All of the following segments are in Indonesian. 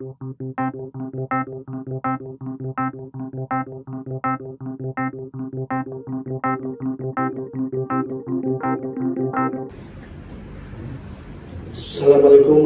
Assalamualaikum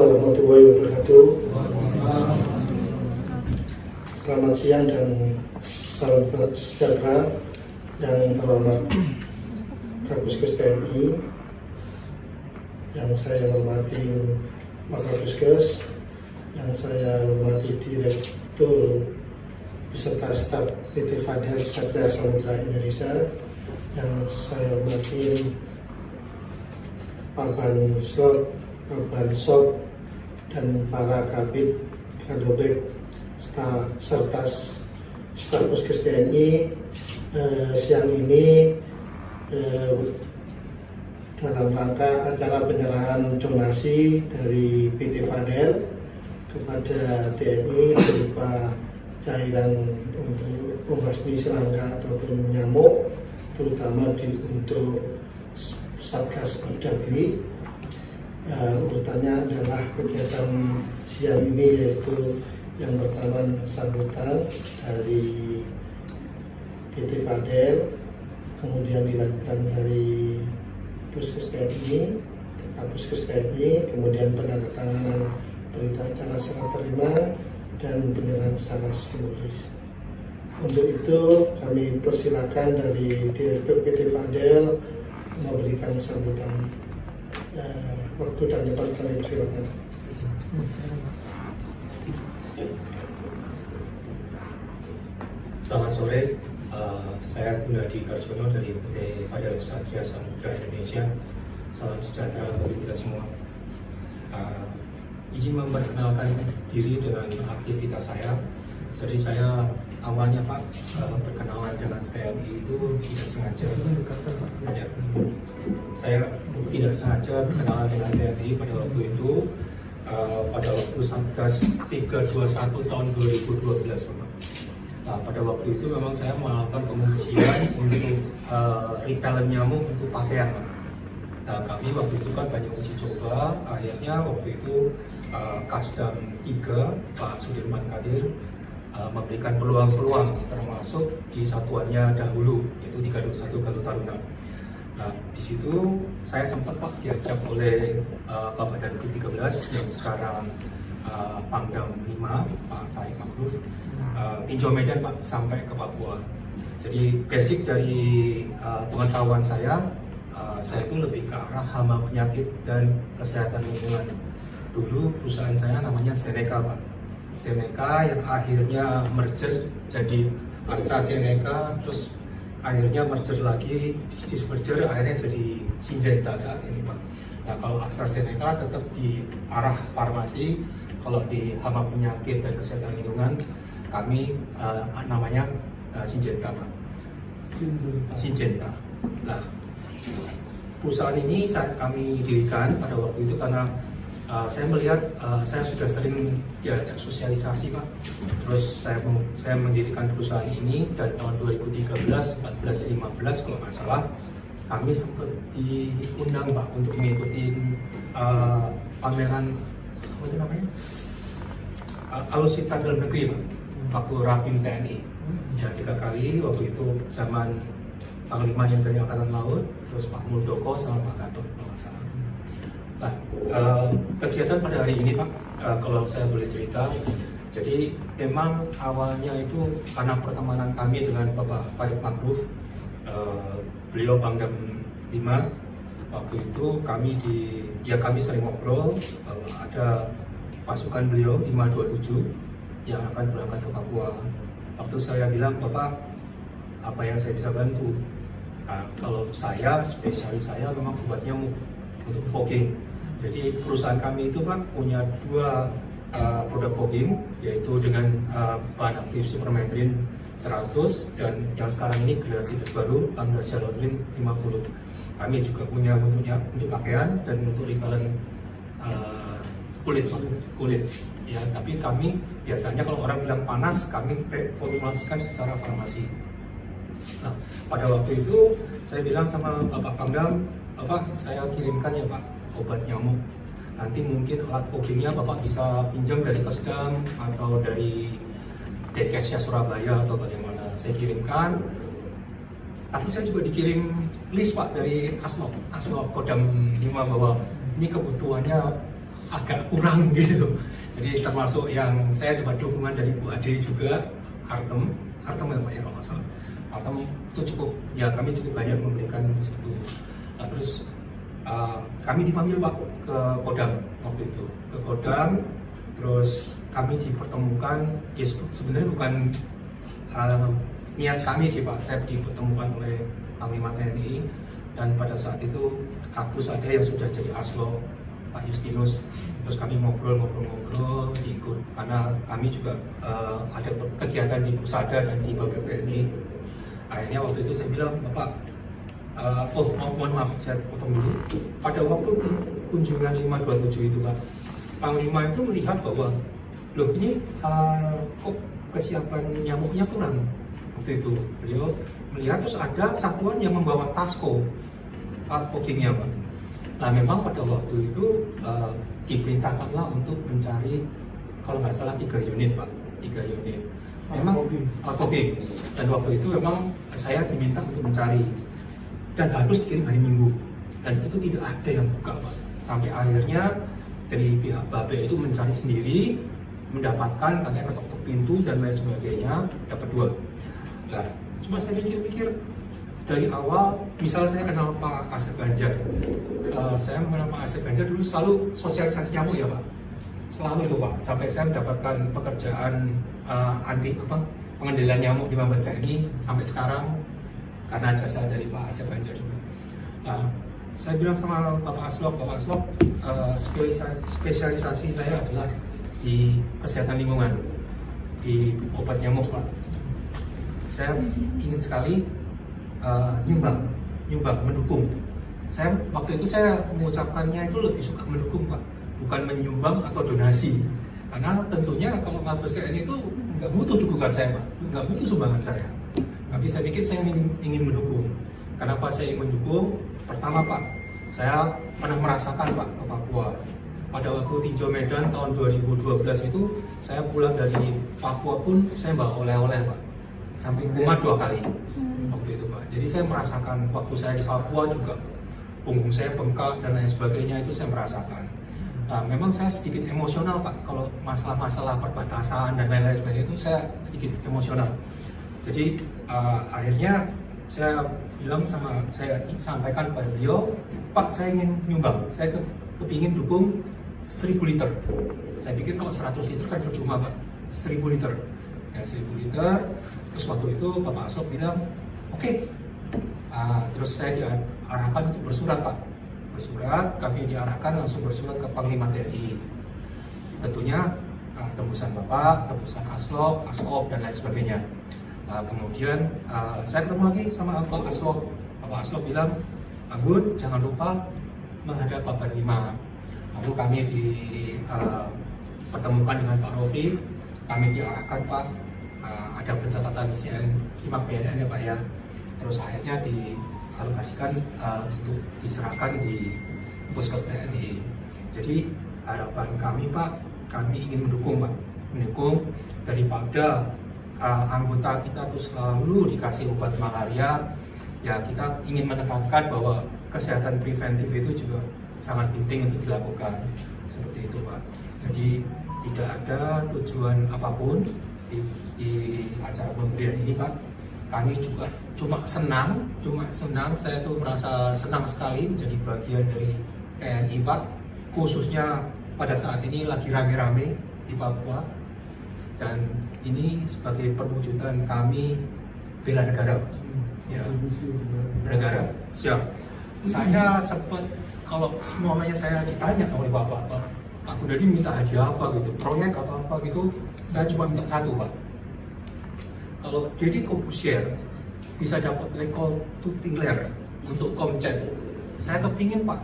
warahmatullahi wabarakatuh. Selamat siang dan salam sejahtera yang terhormat Kapuskus TNI, yang saya hormati Pak Kapuskus, yang saya hormati Direktur beserta staf PT Fadel Satria Samudra Indonesia, yang saya hormati Pak Bansot, dan para kabit, kadobek, serta staf Puskes TNI. Siang ini dalam rangka acara penyerahan donasi dari PT Fadel kepada TNI berupa cairan untuk pembasmi serangga ataupun nyamuk, terutama untuk Satgas Mendagri. Urutannya adalah kegiatan siang ini, yaitu yang pertama sambutan dari PT Fadel, kemudian dilanjutkan dari Puskes TNI, Kapuskus TNI, kemudian penandatanganan berita acara serah terima dan penyerahan secara simbolis. Untuk itu kami persilakan dari Direktur PT Fadel memberikan sambutan. Waktu dan tempat kami persilakan. Selamat sore, saya Gunadi Karjono dari PT Fadel Satria Samudra Indonesia. Salam sejahtera bagi kita semua. Izin memperkenalkan diri dengan aktivitas saya. Jadi saya awalnya Pak berkenalan dengan TNI itu tidak sengaja. Saya tidak sengaja berkenalan dengan TNI pada waktu itu, pada waktu Satgas 321 tahun 2012 Pak. Nah, pada waktu itu memang saya melakukan pengujian untuk repellent nyamuk untuk pakaian Pak. Nah, kami waktu itu kan banyak uji coba, akhirnya waktu itu Kasdam 3 Pak Sudirman Kadir memberikan peluang-peluang, termasuk di satuannya dahulu, yaitu 321 Galuh Taruna. Nah, di situ saya sempat Pak diajak oleh Bapak Dandim 13 yang sekarang Pangdam 5, Pak Tarik Makruf, tinjau medan Pak sampai ke Papua. Jadi basic dari pengetahuan saya itu lebih ke arah hama penyakit dan kesehatan lingkungan. Dulu perusahaan saya namanya Seneca Pak. Seneca yang akhirnya merger jadi AstraZeneca, terus akhirnya merger lagi, merger akhirnya jadi Syngenta saat ini Pak. Nah, kalau AstraZeneca tetap di arah farmasi, kalau di hama penyakit dan kesehatan lingkungan kami namanya Syngenta Pak. Syngenta. Nah, perusahaan ini saat kami dirikan pada waktu itu karena saya melihat saya sudah sering diajak sosialisasi Pak. Terus saya mendirikan perusahaan ini dan tahun 2013, 14, 15 kalau nggak salah kami sempat diundang Pak untuk mengikuti pameran apa itu namanya alutsista dalam negeri Pak, waktu Rapim TNI. Ya 3 kali waktu itu zaman Panglima Tni Angkatan Laut, terus Pak Muldoko sama Pak Gatot kalau nggak salah. Nah, kegiatan pada hari ini Pak, kalau saya boleh cerita, jadi memang awalnya itu karena pertemanan kami dengan Bapak Tarik Makruf, beliau Pangdam 5, waktu itu kami sering ngobrol bahwa ada pasukan beliau 527 yang akan berangkat ke Papua. Waktu saya bilang, Bapak, apa yang saya bisa bantu? Nah, kalau saya, spesialis saya memang obat nyamuk untuk fogging. Jadi perusahaan kami itu Pak punya 2 produk fogging, yaitu dengan bahan aktif supermetrin 100 dan yang sekarang ini generasi terbaru Amdasialotrin 50. Kami juga punya untuk pakaian dan untuk repellent kulit. Ya, tapi kami biasanya kalau orang bilang panas, kami formulasikan secara farmasi. Nah, pada waktu itu saya bilang sama Bapak Pangdam, Bapak saya kirimkan ya Pak obat nyamuk. nanti mungkin alat foggingnya Bapak bisa pinjam dari Kesdam atau dari Dekesnya Surabaya atau bagaimana. Saya kirimkan, tapi saya juga dikirim list Pak dari Aslok Kodam 5 bahwa ini kebutuhannya agak kurang gitu. Jadi termasuk yang saya dapat dukungan dari Bu Ade juga, Artem ya Pak ya kalau nggak salah. Artem itu cukup, ya kami cukup banyak memberikan di situ. Nah, terus kami dipanggil Pak ke Kodam waktu itu, ke Kodam, terus kami dipertemukan, ya sebenarnya bukan niat kami sih Pak, saya dipertemukan oleh Panglima TNI, dan pada saat itu Kapus ada yang sudah jadi Aslok, Pak Justinus, terus kami ngobrol diikut, karena kami juga ada kegiatan di Pusada dan di Babak TNI. Akhirnya waktu itu saya bilang, Bapak, mohon maaf, saya potong dulu. Pada waktu kunjungan 527 itu Pak, Panglima itu melihat bahwa, loh ini kok kesiapan nyamuknya kurang. Waktu itu beliau melihat terus ada satuan yang membawa tasko alat foggingnya Pak. Nah memang pada waktu itu diperintahkanlah untuk mencari, kalau nggak salah 3 unit Pak, 3 unit. Memang alat fogging. Dan waktu itu memang saya diminta untuk mencari dan harus dikirim hari Minggu. Dan itu tidak ada yang buka Pak. Sampai akhirnya dari pihak Babel itu mencari sendiri, mendapatkan kakek ketok pintu dan lain sebagainya, dapat 2. Nah, cuma saya pikir-pikir dari awal, misalnya saya kenal Pak Asep Ganjar, saya mengenal Pak Asep Ganjar dulu selalu sosialisasi nyamuk ya Pak, selalu itu Pak, sampai saya mendapatkan pekerjaan pengendalian nyamuk di Mabes TNI sampai sekarang karena jasa dari Pak Asep Ganjar juga. Nah, saya bilang sama Bapak Aslok, spesialisasi saya adalah di kesehatan lingkungan, di obat nyamuk Pak. Saya ingin sekali nyumbang, mendukung. Saya waktu itu saya mengucapkannya itu lebih suka mendukung Pak, bukan menyumbang atau donasi. Karena tentunya kalau Mabes TNI itu nggak butuh dukungan saya Pak, nggak butuh sumbangan saya. Tapi saya pikir saya ingin mendukung. Kenapa saya ingin mendukung? Pertama Pak, saya pernah merasakan Pak ke Papua. Pada waktu tinjau Medan tahun 2012 itu, saya pulang dari Papua pun saya bawa oleh-oleh Pak, sampai kumat 2 kali waktu itu Pak. Jadi saya merasakan waktu saya di Papua juga punggung saya bengkak dan lain sebagainya, itu saya merasakan. Nah, memang saya sedikit emosional Pak kalau masalah-masalah perbatasan dan lain-lain sebagainya, itu saya sedikit emosional. Jadi akhirnya saya sampaikan kepada beliau, Pak saya ingin nyumbang, saya kepingin dukung 1000 liter. Saya pikir kalau 100 liter kan percuma Pak, 1000 liter. Ya 1000 liter, terus waktu itu Bapak Aslok bilang, oke. Terus saya diarahkan untuk bersurat Pak. Kami diarahkan langsung bersurat ke Panglima TNI. Tentunya tembusan Bapak, tembusan Aslok, dan lain sebagainya. Kemudian saya ketemu lagi sama Pak Aslok. Bapak Aslok bilang, Agun jangan lupa menghadap Bapak 5. Lalu kami dipertemukan dengan Pak Rofi. Kami diarahkan Pak, ada pencatatan simak BNN ya Pak ya. Terus akhirnya dialokasikan untuk diserahkan di Puskes TNI. Jadi harapan kami Pak, kami ingin mendukung Pak, daripada anggota kita tuh selalu dikasih obat malaria, ya kita ingin menekankan bahwa kesehatan preventif itu juga sangat penting untuk dilakukan, seperti itu Pak. Jadi tidak ada tujuan apapun di acara pemberian ini Pak. Kami juga cuma senang, saya tuh merasa senang sekali menjadi bagian dari TNI Pak, khususnya pada saat ini lagi rame-rame di Papua. Dan ini sebagai perwujudan kami bela negara, ya, negara. Siap. Saya sempat kalau semuanya saya ditanya oleh Bapak, Pak Gunadi minta hadiah apa gitu, proyek atau apa gitu, saya cuma minta satu Pak. Kalau Deddy Corbuzier bisa dapat lekol tutiler untuk Komcet, saya kepingin Pak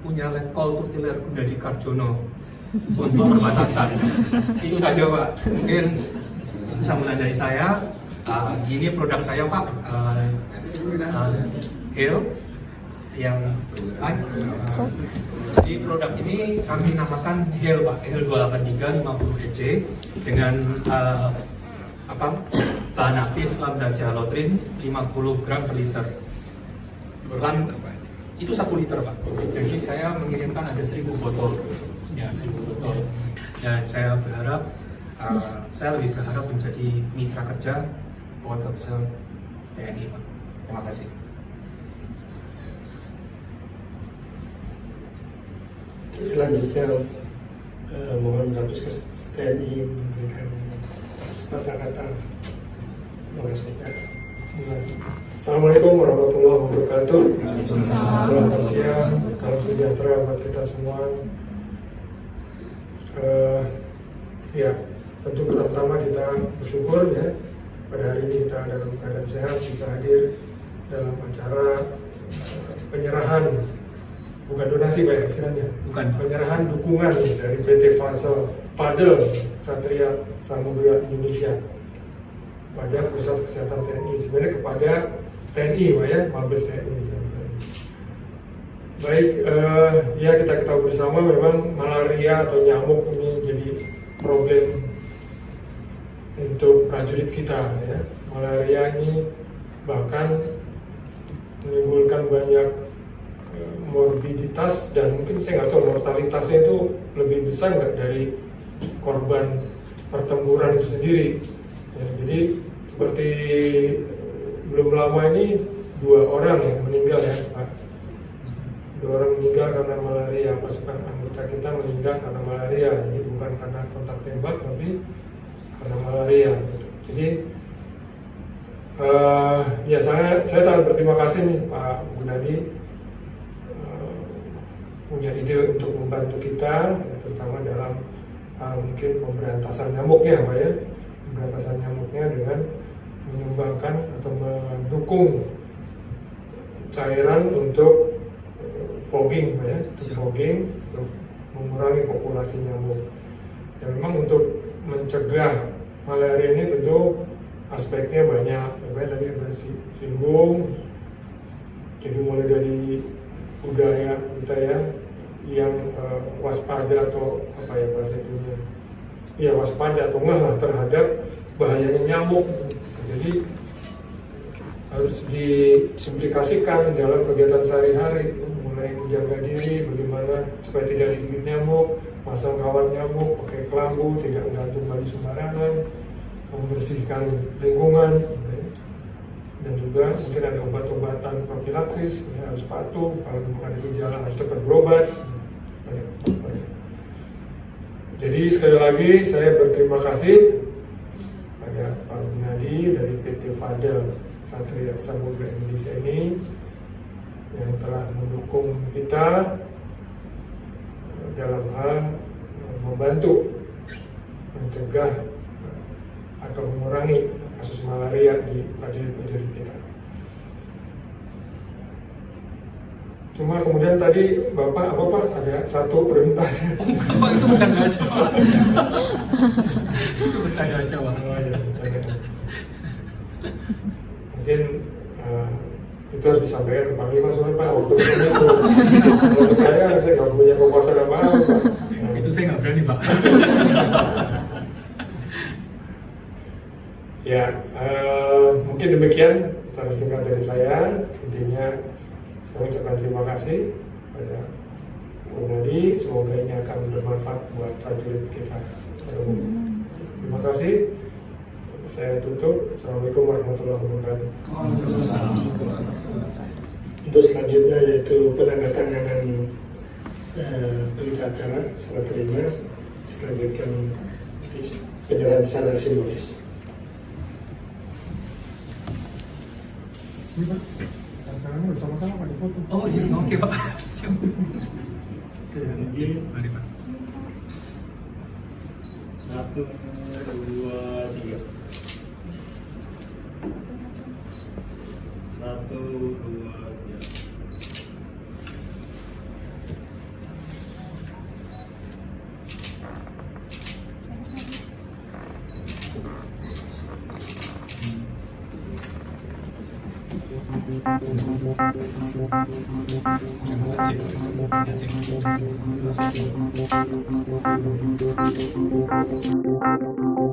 punya lekol tutiler Gunadi Karjono untuk perbatasan. Itu saja Pak, mungkin itu sambutan dari saya. Ini produk saya Pak, Hill yang jadi produk ini kami namakan HEL Pak, HEL 283 50 EC dengan bahan aktif lambda sialotrin 50 gram per liter. Itu 1 liter Pak. Jadi saya mengirimkan ada 1000 botol, ya 1000 botol. Dan saya berharap, saya lebih berharap menjadi mitra kerja Keluarga Besar TNI Pak. Terima kasih. Selanjutnya mohon Kapus TNI memberikan sepatah kata. Terima kasih. Assalamualaikum warahmatullahi wabarakatuh. Selamat siang, salam sejahtera buat kita semua. Ya, tentu pertama kita bersyukur ya pada hari ini kita dalam keadaan sehat bisa hadir dalam acara penyerahan, bukan donasi Pak ya istilahnya, Bukan. penyerahan dukungan dari PT Padel Satria Samudra Indonesia pada Pusat Kesehatan TNI, sebenarnya kepada TNI Pak ya, Mabes TNI. Baik, ya kita ketahui bersama memang malaria atau nyamuk ini jadi problem untuk prajurit kita ya. Malaria ini bahkan menimbulkan banyak morbiditas dan mungkin saya nggak tahu mortalitasnya itu lebih besar nggak dari korban pertempuran itu sendiri ya, jadi seperti belum lama ini 2 orang yang meninggal ya Pak. 2 orang meninggal karena malaria, pasukan anggota kita meninggal karena malaria, jadi bukan karena kontak tembak tapi karena malaria. Jadi ya saya sangat berterima kasih nih Pak Gunadi punya ide untuk membantu kita, terutama dalam mungkin pemberantasan nyamuknya Pak ya, pemberantasan nyamuknya dengan menyumbangkan atau mendukung cairan untuk fogging Pak ya, untuk fogging untuk mengurangi populasi nyamuk. Dan memang untuk mencegah malaria ini tentu aspeknya banyak, ya, tadi bersinggung. Jadi mulai dari budaya kita ya yang waspada atau apa ya bahasa itunya, ya waspada atau enggak lah terhadap bahayanya nyamuk. Jadi harus disimplifikasikan dalam kegiatan sehari-hari, mulai menjaga diri bagaimana supaya tidak digigit nyamuk, masang kawat nyamuk, pakai kelambu, tidak menggantung baju sembarangan, membersihkan lingkungan, dan juga mungkin ada obat-obatan profilaksis, ya, harus patuh, kalau ada gejala harus cepat berobat. Jadi sekali lagi saya berterima kasih pada Pak Gunadi dari PT Padel Satria Samudra Indonesia ini yang telah mendukung kita dalam hal membantu mencegah atau mengurangi kasus malaria di prajurit-prajurit kita. Cuma kemudian tadi Bapak apa Pak ada satu permintaan. Pak itu bercanda aja Pak. Itu bercanda aja Pak. Oh, ya, bercanda. Mungkin itu harus disampaikan ke Panglima soalnya Pak waktu itu. Kalau saya nggak punya kekuasaan apa-apa Pak. Itu saya nggak berani Pak. Ya, mungkin demikian secara singkat dari saya. Intinya saya ucapkan terima kasih pada Bu Nadi. Semoga ini akan bermanfaat buat prajurit kita. Terima kasih. Saya tutup. Assalamualaikum warahmatullahi wabarakatuh. Untuk selanjutnya yaitu penandatanganan berita acara serah terima, dilanjutkan penyerahan secara simbolis. Ini Pak, tantangannya bersama-sama Pak dipoto. Oh iya, oke Pak. Siap. Jadi Mari Pak. 1, 2, 3. 1, 2, 3. Terima kasih.